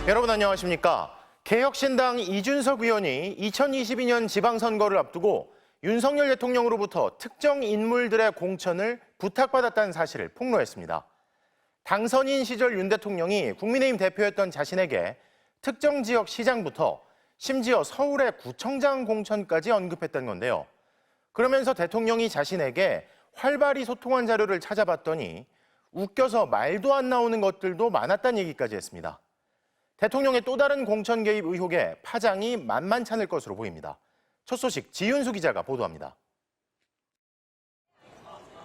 여러분 안녕하십니까? 개혁신당 이준석 의원이 2022년 지방선거를 앞두고 윤석열 대통령으로부터 특정 인물들의 공천을 부탁받았다는 사실을 폭로했습니다. 당선인 시절 윤 대통령이 국민의힘 대표였던 자신에게 특정 지역 시장부터 심지어 서울의 구청장 공천까지 언급했던 건데요. 그러면서 대통령이 자신에게 활발히 소통한 자료를 찾아봤더니 웃겨서 말도 안 나오는 것들도 많았다는 얘기까지 했습니다. 대통령의 또 다른 공천 개입 의혹에 파장이 만만찮을 것으로 보입니다. 첫 소식 지윤수 기자가 보도합니다.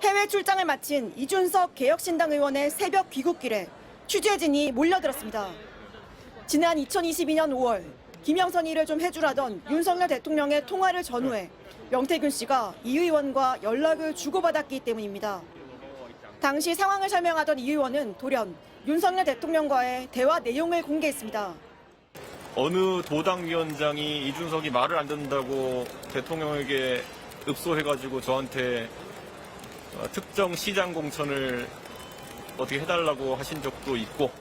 해외 출장을 마친 이준석 개혁신당 의원의 새벽 귀국길에 취재진이 몰려들었습니다. 지난 2022년 5월 김영선 일을 좀 해주라던 윤석열 대통령의 통화를 전후해 명태균 씨가 이 의원과 연락을 주고받았기 때문입니다. 당시 상황을 설명하던 이 의원은 돌연 윤석열 대통령과의 대화 내용을 공개했습니다. 어느 도당위원장이 이준석이 말을 안 듣는다고 대통령에게 읍소해가지고 저한테 특정 시장 공천을 어떻게 해달라고 하신 적도 있고.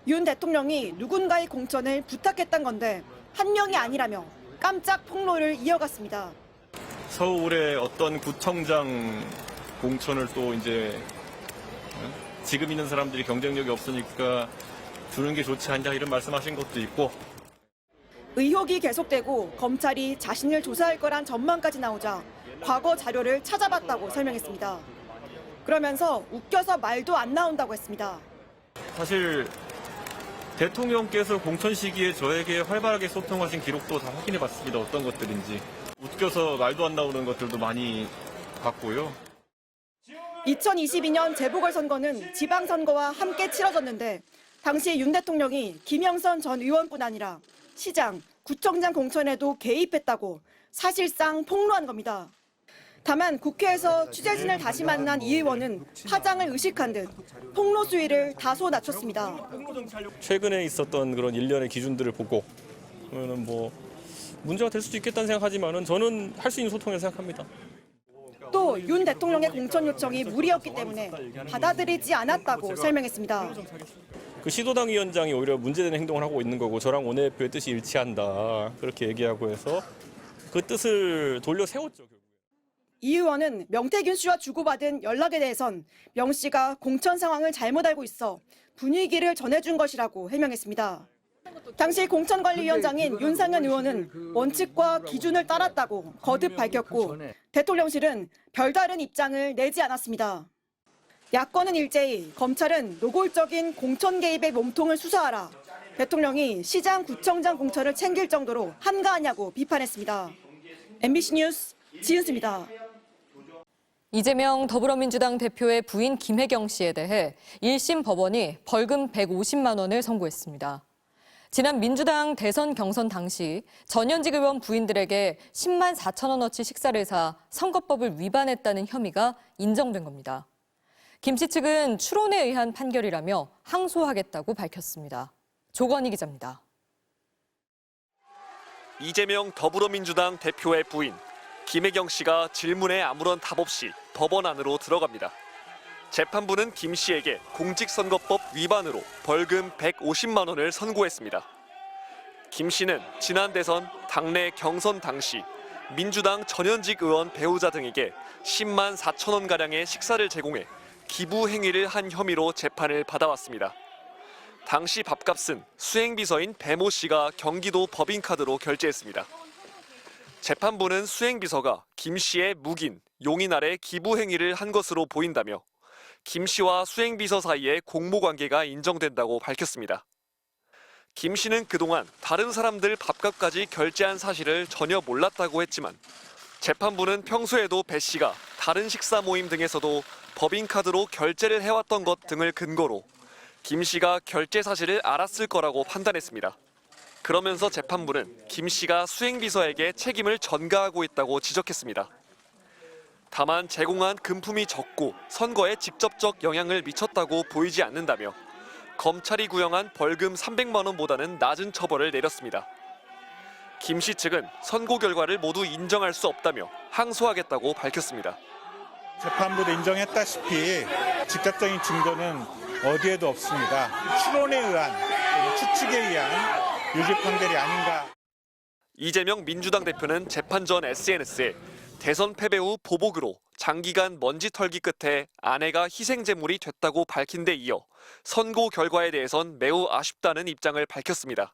윤 대통령이 누군가의 공천을 부탁했던 건데 한 명이 아니라며 깜짝 폭로를 이어갔습니다. 서울의 어떤 구청장 공천을 또 이제 지금 있는 사람들이 경쟁력이 없으니까 주는 게 좋지 않냐 이런 말씀하신 것도 있고. 의혹이 계속되고 검찰이 자신을 조사할 거란 전망까지 나오자 과거 자료를 찾아봤다고 설명했습니다. 그러면서 웃겨서 말도 안 나온다고 했습니다. 사실 대통령께서 공천 시기에 저에게 활발하게 소통하신 기록도 다 확인해 봤습니다. 어떤 것들인지. 웃겨서 말도 안 나오는 것들도 많이 봤고요. 2022년 재보궐선거는 지방선거와 함께 치러졌는데 당시 윤 대통령이 김영선 전 의원뿐 아니라 시장, 구청장 공천에도 개입했다고 사실상 폭로한 겁니다. 다만 국회에서 취재진을 다시 만난 이 의원은 파장을 의식한 듯 폭로 수위를 다소 낮췄습니다. 최근에 있었던 그런 일련의 기준들을 보고 뭐 문제가 될 수도 있겠다는 생각하지만은 저는 할 수 있는 소통이라고 생각합니다. 또 윤 대통령의 공천 요청이 무리였기 때문에 받아들이지 않았다고 설명했습니다. 그 시도당 위원장이 오히려 문제되는 행동을 하고 있는 거고 저랑 원내대표의 뜻이 일치한다 그렇게 얘기하고 해서 그 뜻을 돌려 세웠죠. 이 의원은 명태균 씨와 주고받은 연락에 대해선 명 씨가 공천 상황을 잘못 알고 있어 분위기를 전해준 것이라고 해명했습니다. 당시 공천관리위원장인 윤상현 의원은 원칙과 기준을 따랐다고 거듭 밝혔고 대통령실은 별다른 입장을 내지 않았습니다. 야권은 일제히 검찰은 노골적인 공천 개입의 몸통을 수사하라. 대통령이 시장 구청장 공천을 챙길 정도로 한가하냐고 비판했습니다. MBC 뉴스 지은수입니다. 이재명 더불어민주당 대표의 부인 김혜경 씨에 대해 1심 법원이 벌금 150만 원을 선고했습니다. 지난 민주당 대선 경선 당시 전현직 의원 부인들에게 10만 4천 원어치 식사를 사 선거법을 위반했다는 혐의가 인정된 겁니다. 김 씨 측은 추론에 의한 판결이라며 항소하겠다고 밝혔습니다. 조건희 기자입니다. 이재명 더불어민주당 대표의 부인 김혜경 씨가 질문에 아무런 답 없이 법원 안으로 들어갑니다. 재판부는 김 씨에게 공직선거법 위반으로 벌금 150만 원을 선고했습니다. 김 씨는 지난 대선 당내 경선 당시 민주당 전현직 의원 배우자 등에게 10만 4천 원가량의 식사를 제공해 기부 행위를 한 혐의로 재판을 받아왔습니다. 당시 밥값은 수행비서인 배모 씨가 경기도 법인카드로 결제했습니다. 재판부는 수행비서가 김 씨의 묵인, 용인 아래 기부 행위를 한 것으로 보인다며 김 씨와 수행비서 사이에 공모관계가 인정된다고 밝혔습니다. 김 씨는 그동안 다른 사람들 밥값까지 결제한 사실을 전혀 몰랐다고 했지만 재판부는 평소에도 배 씨가 다른 식사 모임 등에서도 법인카드로 결제를 해왔던 것 등을 근거로 김 씨가 결제 사실을 알았을 거라고 판단했습니다. 그러면서 재판부는 김 씨가 수행비서에게 책임을 전가하고 있다고 지적했습니다. 다만 제공한 금품이 적고 선거에 직접적 영향을 미쳤다고 보이지 않는다며 검찰이 구형한 벌금 300만 원보다는 낮은 처벌을 내렸습니다. 김 씨 측은 선고 결과를 모두 인정할 수 없다며 항소하겠다고 밝혔습니다. 재판부도 인정했다시피 직접적인 증거는 어디에도 없습니다. 추론에 의한 추측에 의한 유죄 판결이 아닌가. 이재명 민주당 대표는 재판 전 SNS에 대선 패배 후 보복으로 장기간 먼지 털기 끝에 아내가 희생제물이 됐다고 밝힌 데 이어 선고 결과에 대해선 매우 아쉽다는 입장을 밝혔습니다.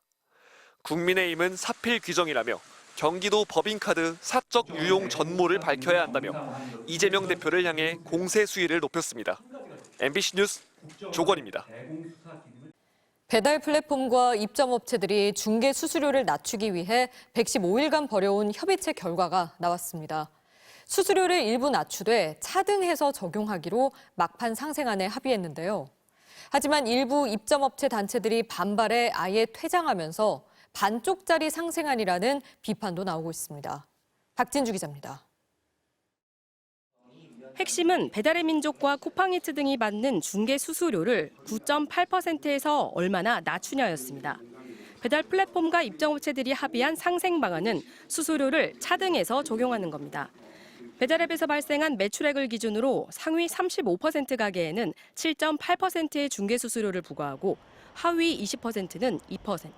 국민의힘은 사필 규정이라며 경기도 법인카드 사적 유용 전모를 밝혀야 한다며 이재명 대표를 향해 공세 수위를 높였습니다. MBC 뉴스 조건입니다. 배달 플랫폼과 입점업체들이 중개 수수료를 낮추기 위해 115일간 벌여온 협의체 결과가 나왔습니다. 수수료를 일부 낮추되 차등해서 적용하기로 막판 상생안에 합의했는데요. 하지만 일부 입점업체 단체들이 반발해 아예 퇴장하면서 반쪽짜리 상생안이라는 비판도 나오고 있습니다. 박진주 기자입니다. 핵심은 배달의 민족과 쿠팡이츠 등이 받는 중개 수수료를 9.8%에서 얼마나 낮추냐였습니다. 배달 플랫폼과 입점업체들이 합의한 상생 방안은 수수료를 차등해서 적용하는 겁니다. 배달앱에서 발생한 매출액을 기준으로 상위 35% 가게에는 7.8%의 중개 수수료를 부과하고 하위 20%는 2%,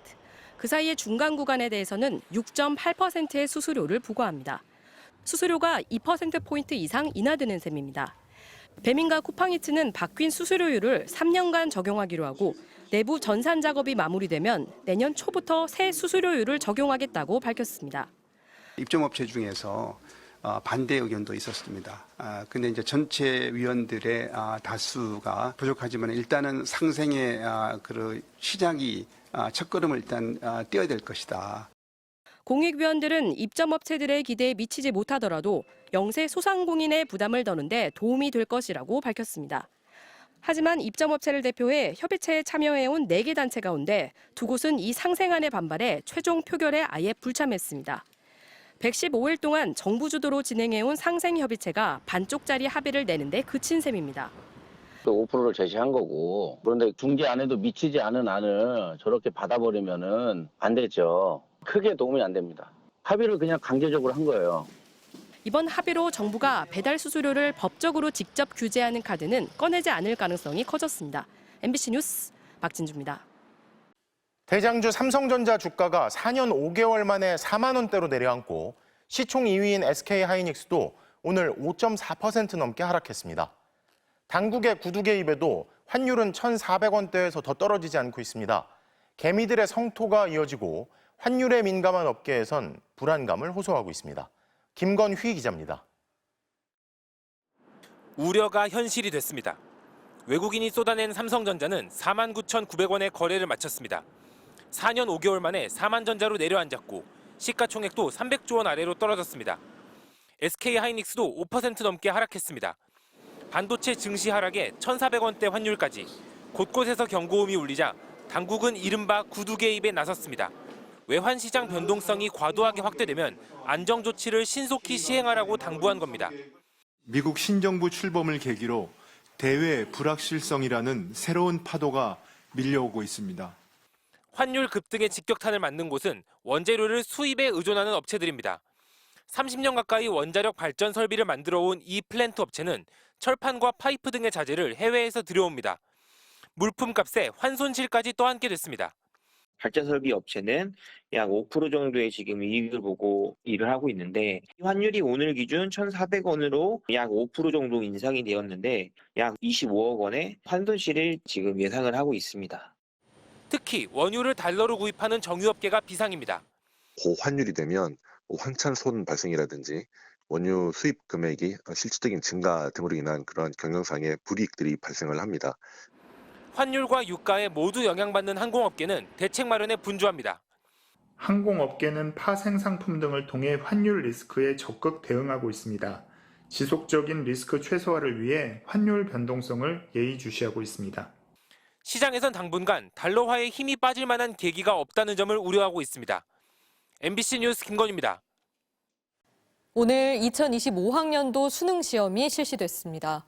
그 사이의 중간 구간에 대해서는 6.8%의 수수료를 부과합니다. 수수료가 2%포인트 이상 인하되는 셈입니다. 배민과 쿠팡이츠는 바뀐 수수료율을 3년간 적용하기로 하고 내부 전산 작업이 마무리되면 내년 초부터 새 수수료율을 적용하겠다고 밝혔습니다. 입점업체 중에서 반대 의견도 있었습니다. 근데 이제 전체 위원들의 다수가 부족하지만 일단은 상생의 그 시작이 첫걸음을 일단 떼어야 될 것이다. 공익위원들은 입점업체들의 기대에 미치지 못하더라도 영세 소상공인의 부담을 더는데 도움이 될 것이라고 밝혔습니다. 하지만 입점업체를 대표해 협의체에 참여해온 4개 단체 가운데 2곳은 이 상생안에 반발해 최종 표결에 아예 불참했습니다. 115일 동안 정부 주도로 진행해온 상생협의체가 반쪽짜리 합의를 내는데 그친 셈입니다. 5%를 제시한 거고, 그런데 중재안에도 미치지 않은 안을 저렇게 받아버리면은 안 되죠. 크게 도움이 안 됩니다. 합의를 그냥 강제적으로 한 거예요. 이번 합의로 정부가 배달 수수료를 법적으로 직접 규제하는 카드는 꺼내지 않을 가능성이 커졌습니다. MBC 뉴스 박진주입니다. 대장주 삼성전자 주가가 4년 5개월 만에 4만 원대로 내려앉고 시총 2위인 SK하이닉스도 오늘 5.4% 넘게 하락했습니다. 당국의 구두 개입에도 환율은 1,400원대에서 더 떨어지지 않고 있습니다. 개미들의 성토가 이어지고 환율에 민감한 업계에선 불안감을 호소하고 있습니다. 김건휘 기자입니다. 우려가 현실이 됐습니다. 외국인이 쏟아낸 삼성전자는 49,900원에 거래를 마쳤습니다. 4년 5개월 만에 4만 전자로 내려앉았고 시가총액도 300조 원 아래로 떨어졌습니다. SK하이닉스도 5% 넘게 하락했습니다. 반도체 증시 하락에 1,400원대 환율까지 곳곳에서 경고음이 울리자 당국은 이른바 구두 개입에 나섰습니다. 외환 시장 변동성이 과도하게 확대되면 안정 조치를 신속히 시행하라고 당부한 겁니다. 미국 신정부 출범을 계기로 대외 불확실성이라는 새로운 파도가 밀려오고 있습니다. 환율 급등의 직격탄을 맞는 곳은 원재료를 수입에 의존하는 업체들입니다. 30년 가까이 원자력 발전 설비를 만들어 온 이 플랜트 업체는 철판과 파이프 등의 자재를 해외에서 들여옵니다. 물품 값에 환손실까지 떠안게 됐습니다. 발전 설비 업체는 약 5% 정도의 지금 이익을 보고 일을 하고 있는데 환율이 오늘 기준 1,400원으로 약 5% 정도 인상이 되었는데 약 25억 원의 환손실을 지금 예상을 하고 있습니다. 특히 원유를 달러로 구입하는 정유업계가 비상입니다. 고환율이 되면 환찬손 발생이라든지 원유 수입 금액이 실질적인 증가 등으로 인한 그런 경영상의 불이익들이 발생을 합니다. 환율과 유가에 모두 영향받는 항공업계는 대책 마련에 분주합니다. 항공업계는 파생 상품 등을 통해 환율 리스크에 적극 대응하고 있습니다. 지속적인 리스크 최소화를 위해 환율 변동성을 예의주시하고 있습니다. 시장에선 당분간 달러화에 힘이 빠질 만한 계기가 없다는 점을 우려하고 있습니다. MBC 뉴스 김건희입니다. 오늘 2025학년도 수능 시험이 실시됐습니다.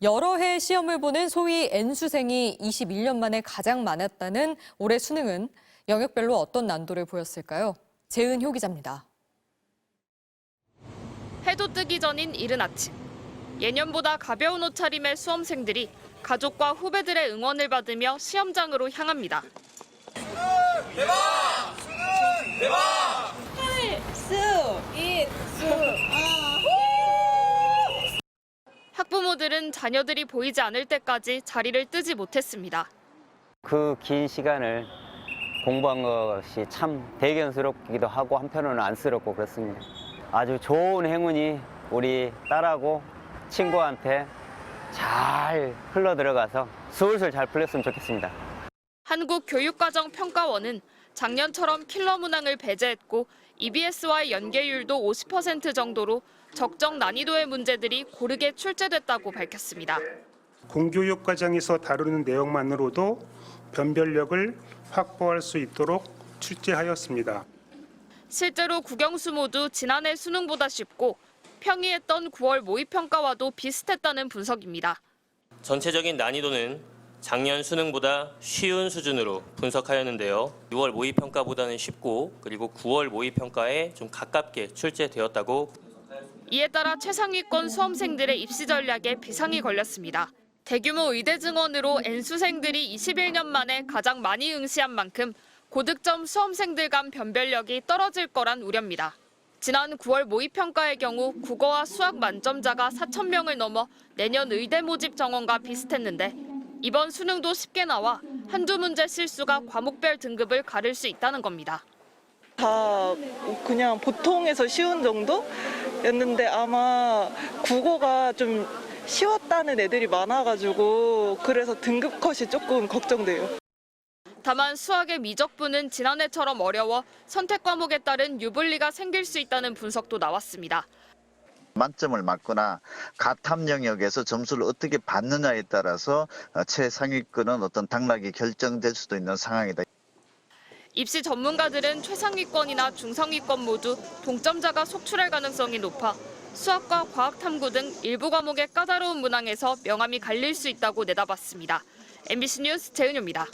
여러 해 시험을 보는 소위 N수생이 21년 만에 가장 많았다는 올해 수능은 영역별로 어떤 난도를 보였을까요? 재은효 기자입니다. 해도 뜨기 전인 이른 아침. 예년보다 가벼운 옷차림의 수험생들이 가족과 후배들의 응원을 받으며 시험장으로 향합니다. 학부모들은 자녀들이 보이지 않을 때까지 자리를 뜨지 못했습니다. 그 긴 시간을 공부한 것이 참 대견스럽기도 하고 한편으로는 안쓰럽고 그렇습니다. 아주 좋은 행운이 우리 딸하고 친구한테 잘 흘러들어가서 술술 잘 풀렸으면 좋겠습니다. 한국교육과정평가원은 작년처럼 킬러 문항을 배제했고 EBS와의 연계율도 50% 정도로 적정 난이도의 문제들이 고르게 출제됐다고 밝혔습니다. 공교육 과정에서 다루는 내용만으로도 변별력을 확보할 수 있도록 출제하였습니다. 실제로 국영수 모두 지난해 수능보다 쉽고 평이했던 9월 모의평가와도 비슷했다는 분석입니다. 전체적인 난이도는 작년 수능보다 쉬운 수준으로 분석하였는데요. 6월 모의평가보다는 쉽고 그리고 9월 모의평가에 좀 가깝게 출제되었다고. 이에 따라 최상위권 수험생들의 입시 전략에 비상이 걸렸습니다. 대규모 의대 증원으로 N수생들이 21년 만에 가장 많이 응시한 만큼 고득점 수험생들 간 변별력이 떨어질 거란 우려입니다. 지난 9월 모의평가의 경우 국어와 수학 만점자가 4,000명을 넘어 내년 의대 모집 정원과 비슷했는데 이번 수능도 쉽게 나와 한두 문제 실수가 과목별 등급을 가를 수 있다는 겁니다. 다 그냥 보통에서 쉬운 정도였는데 아마 국어가 좀 쉬웠다는 애들이 많아가지고 그래서 등급 컷이 조금 걱정돼요. 다만 수학의 미적분은 지난해처럼 어려워 선택 과목에 따른 유불리가 생길 수 있다는 분석도 나왔습니다. 만점을 맞거나 가탐 영역에서 점수를 어떻게 받느냐에 따라서 최상위권은 어떤 당락이 결정될 수도 있는 상황이다. 입시 전문가들은 최상위권이나 중상위권 모두 동점자가 속출할 가능성이 높아 수학과 과학탐구 등 일부 과목의 까다로운 문항에서 명암이 갈릴 수 있다고 내다봤습니다. MBC 뉴스 재은유입니다.